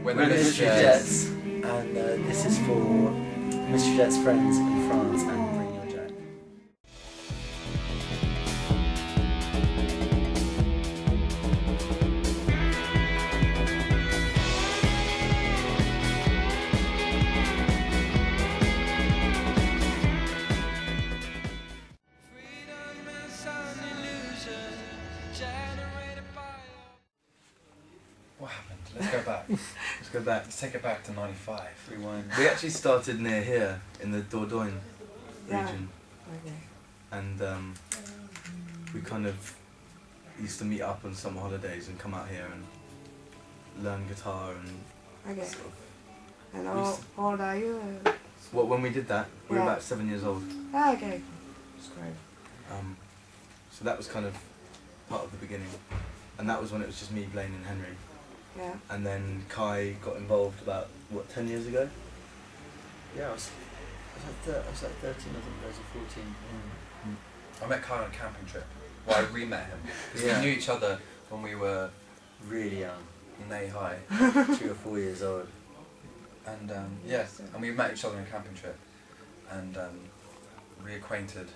We're the Mystery Jets. And this is for Mystery Jets friends in France and Bring Your Jack. What happened? Let's go back. Let's go back. Let's take it back to 95. Rewind. We actually started near here, in the Dordogne region. Okay. And we kind of used to meet up on summer holidays and come out here and learn guitar and Okay. sort of... And how old are you? Well, when we did that, we were Yeah. about 7 years old. Ah, okay. That's great. So that was kind of part of the beginning. And that was when it was just me, Blaine and Henry. Yeah. And then Kai got involved about, what, 10 years ago? Yeah, I was like 13, I think I was 14. I met Kai on a camping trip. Well, I re-met him. Because Yeah. we knew each other when we were Really young, knee high. 3 or 4 years old. And yeah, and we met each other on a camping trip. And reacquainted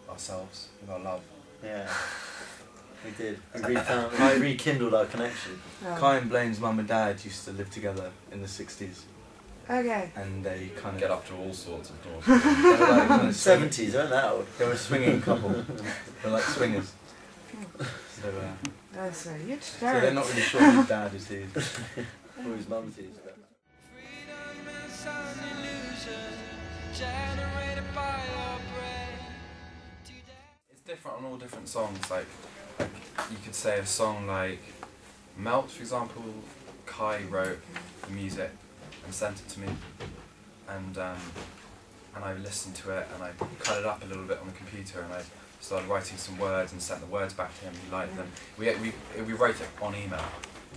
ourselves with our love. Yeah, we did. We rekindled our connection. Kai and Blaine's mum and dad used to live together in the 60s. Okay. And they kind of... Get up to all sorts of doors. They were like kind of 70s, weren't that old? They were a swinging couple. They were like swingers. So, That's a huge so story. they're not really sure whose dad is whose. Or his mum's is. It's different on all different songs. Like you could say a song like Melt, for example, Kai wrote the music and sent it to me, and I listened to it and I cut it up a little bit on the computer and I started writing some words and sent the words back to him. He liked them. We wrote it on email,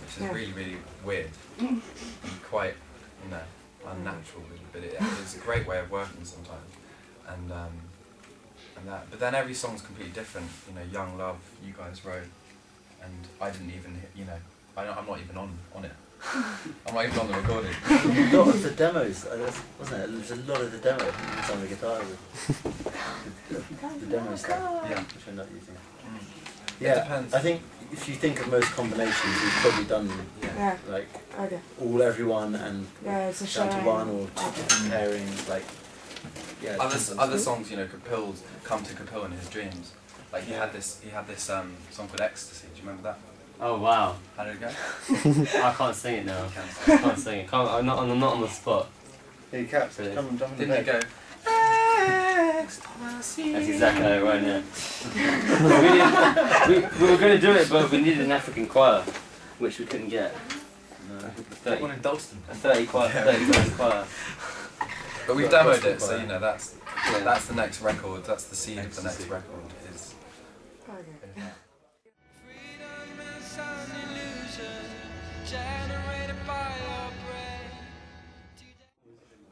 which is really weird and quite unnatural, but it's a great way of working sometimes. And that. But then every song's completely different. You know, Young Love, you guys wrote, and I didn't even, I'm not even on it. I'm not even on the recording. A lot of the demos, wasn't it? There's a lot of the demo that's on the guitar. The demo stuff, Yeah. which I'm not using. It depends. I think if you think of most combinations, we've probably done like all everyone and it's a down to shame. one or 2 different pairings. Like Other songs, Capil, Come to Capil in his dreams. Like he had this song called Ecstasy. Do you remember that? Oh wow! How did it go? I can't sing it now. I can't sing it. I'm not on the spot. Hey, Caps, Really? come and jump in the Didn't it bed. go? Ecstasy. That's exactly how it went. Yeah. we were going to do it, but we needed an African choir, which we couldn't get. No. One in Dalston. A 30 person choir. But we've demoed it, so that's the next record. That's the seed of the next record. Is Okay.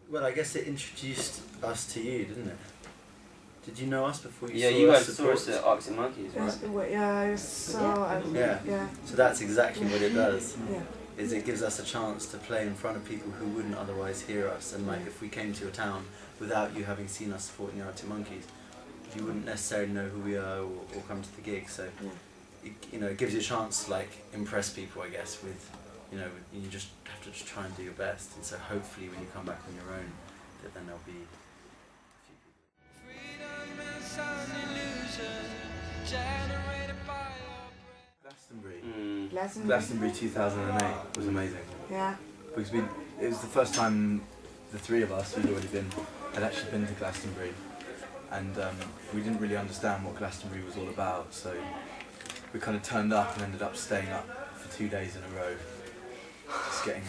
Well, I guess it introduced us to you, didn't it? Did you know us before you Yeah, saw you us guys saw us at Arctic Monkeys, right? Yeah, I saw. Yeah. So that's exactly what it does. Yeah. Is it gives us a chance to play in front of people who wouldn't otherwise hear us, and like if we came to your town without you having seen us supporting Arctic Monkeys, you wouldn't necessarily know who we are or come to the gig. So it gives you a chance to like impress people, I guess, with you just have to just try and do your best, and so hopefully when you come back on your own, that then there'll be a few Glastonbury. Glastonbury 2008 was amazing. Yeah. Because it was the first time the 3 of us who'd already had actually been to Glastonbury, and we didn't really understand what Glastonbury was all about, so we kind of turned up and ended up staying up for 2 days in a row, just getting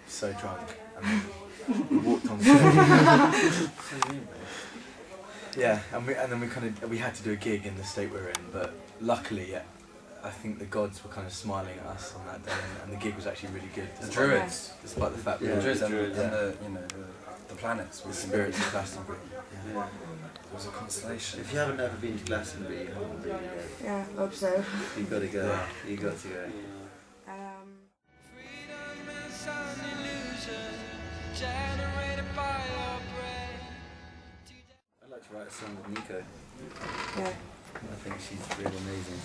so drunk, and then we walked on stage. Yeah, and then we had to do a gig in the state we were in, but luckily, I think the gods were kind of smiling at us on that day, and the gig was actually really good. the Druids. Despite the fact The Druids and Druids, the planets. the spirits of Glastonbury. Yeah. It was a constellation. If you haven't ever been to Glastonbury, you haven't really go. Yeah, hope so. You got to go. Yeah. You got to go. Um, write a song with Nico. Yeah, I think she's really amazing.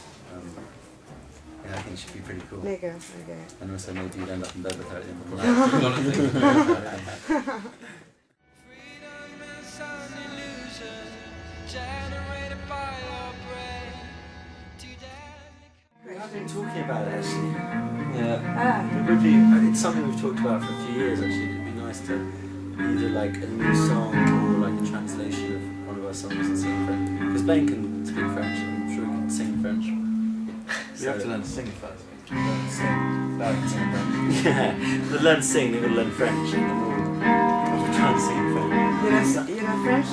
Yeah, I think she'd be pretty cool. Nico, okay. And also maybe you'd end up in bed with her at the end of the night. A lot of things. Freedom is an illusion generated by your brain. We have been talking about it actually. Yeah. Ah, It would be, it's something we've talked about for a few years actually. It'd be nice to either like a new song or like a translation of one of our songs and sing French. Because Ben can speak French, I'm sure he can sing French. You have to learn to sing first. Learn to sing. Now you can sing French. Yeah, to learn to sing, they've got to learn French and then we'll try and sing French. you know French?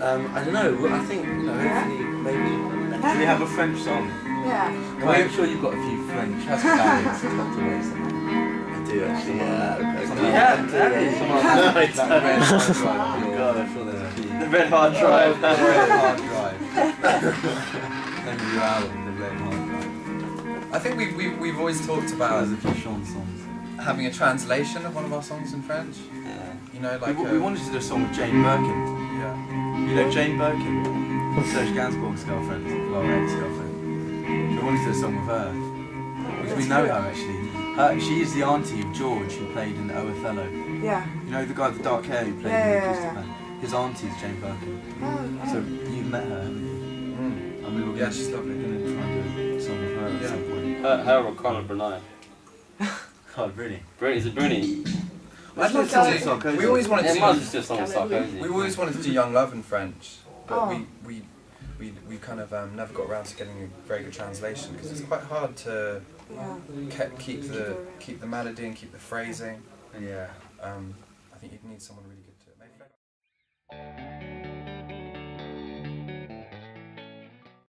I don't know, well, I think, hopefully, maybe. Do we have a French song? Yeah. Well, I'm sure you've got a few French ballads to ways. I do actually, yeah. Something Yeah, like yeah. Come on, that red hard drive. Oh god, I'm sure there's a few. The Red Hard Drive. The red hard drive. Name of your album, The Red Hard Drive. I think we've always talked about There's a few Sean songs. having a translation of one of our songs in French. Yeah. You know, like we wanted to do a song with Jane Birkin. yeah. You know Jane Birkin? Serge Gainsbourg's girlfriend, well, ex-girlfriend. We wanted to do a song with her. Because we know her actually. She is the auntie of George who played in Othello. Yeah. You know the guy with the dark hair who played in the acoustic band? His auntie is Jane Birkin. Oh, So you've met her, haven't you? Mm. And we were Yeah, she's lovely. going to try and do a song with her at Yeah. some point. Her or Conor Brunei. Oh, really? Is it Bruni? I'd love song to with do. Sarkozy. We always wanted It to. might just do a song with Sarkozy. We always wanted to do Young Love in French, but Oh. we kind of never got around to getting a very good translation because it's quite hard to yeah. keep the melody and keep the phrasing. Yeah. I think you'd need someone really good.